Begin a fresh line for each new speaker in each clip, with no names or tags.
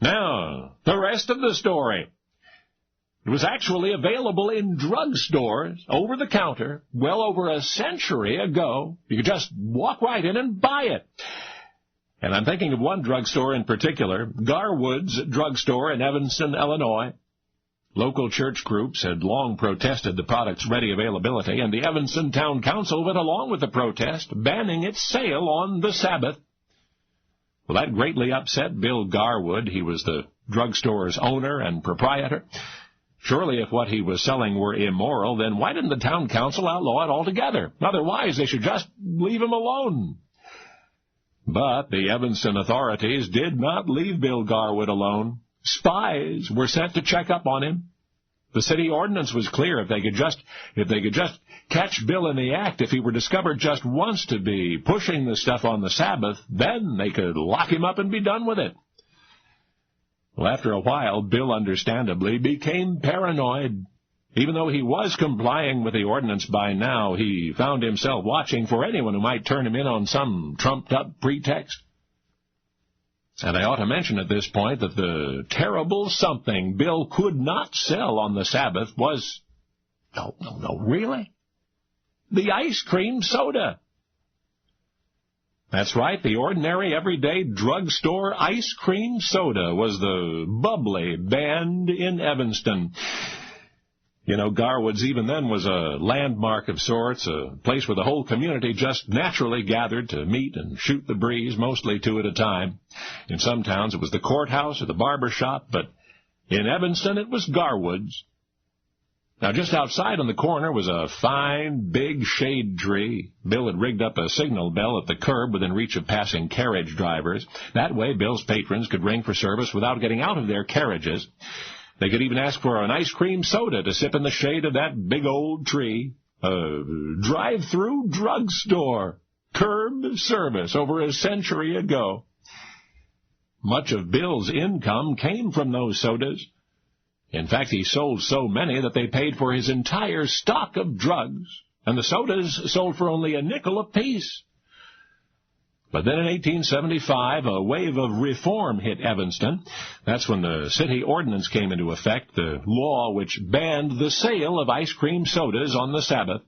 Now, the rest of the story. It was actually available in drugstores, over the counter, well over a century ago. You could just walk right in and buy it. And I'm thinking of one drugstore in particular, Garwood's drugstore in Evanston, Illinois. Local church groups had long protested the product's ready availability, and the Evanston Town Council went along with the protest, banning its sale on the Sabbath. Well, that greatly upset Bill Garwood. He was the drugstore's owner and proprietor. Surely if what he was selling were immoral, then why didn't the town council outlaw it altogether? Otherwise, they should just leave him alone. But the Evanston authorities did not leave Bill Garwood alone. Spies were sent to check up on him. The city ordinance was clear. If they could just catch Bill in the act, if he were discovered just once to be pushing the stuff on the Sabbath, then they could lock him up and be done with it. Well, after a while, Bill understandably became paranoid. Even though he was complying with the ordinance by now, he found himself watching for anyone who might turn him in on some trumped-up pretext. And I ought to mention at this point that the terrible something Bill could not sell on the Sabbath was, really? The ice cream soda. That's right, the ordinary, everyday drugstore ice cream soda was the bubbly band in Evanston. You know, Garwood's even then was a landmark of sorts, a place where the whole community just naturally gathered to meet and shoot the breeze, mostly two at a time. In some towns it was the courthouse or the barber shop, but in Evanston it was Garwood's. Now, just outside on the corner was a fine, big shade tree. Bill had rigged up a signal bell at the curb within reach of passing carriage drivers. That way, Bill's patrons could ring for service without getting out of their carriages. They could even ask for an ice cream soda to sip in the shade of that big old tree. A drive-through drugstore. Curb service over a century ago. Much of Bill's income came from those sodas. In fact, he sold so many that they paid for his entire stock of drugs, and the sodas sold for only a nickel apiece. But then in 1875, a wave of reform hit Evanston. That's when the city ordinance came into effect, the law which banned the sale of ice cream sodas on the Sabbath.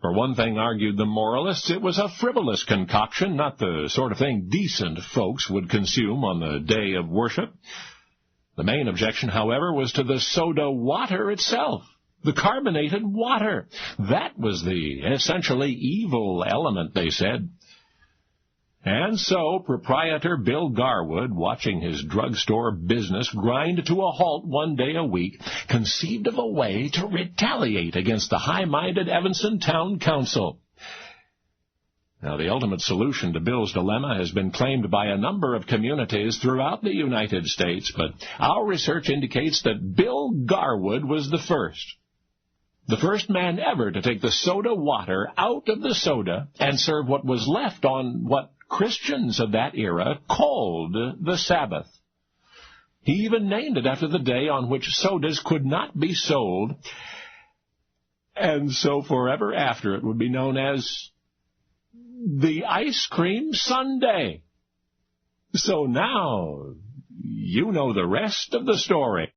For one thing, argued the moralists, it was a frivolous concoction, not the sort of thing decent folks would consume on the day of worship. The main objection, however, was to the soda water itself, the carbonated water. That was the essentially evil element, they said. And so proprietor Bill Garwood, watching his drugstore business grind to a halt one day a week, conceived of a way to retaliate against the high-minded Evanston Town Council. Now, the ultimate solution to Bill's dilemma has been claimed by a number of communities throughout the United States, but our research indicates that Bill Garwood was the first man ever to take the soda water out of the soda and serve what was left on what Christians of that era called the Sabbath. He even named it after the day on which sodas could not be sold, and so forever after it would be known as the Ice Cream Sundae. So now you know the rest of the story.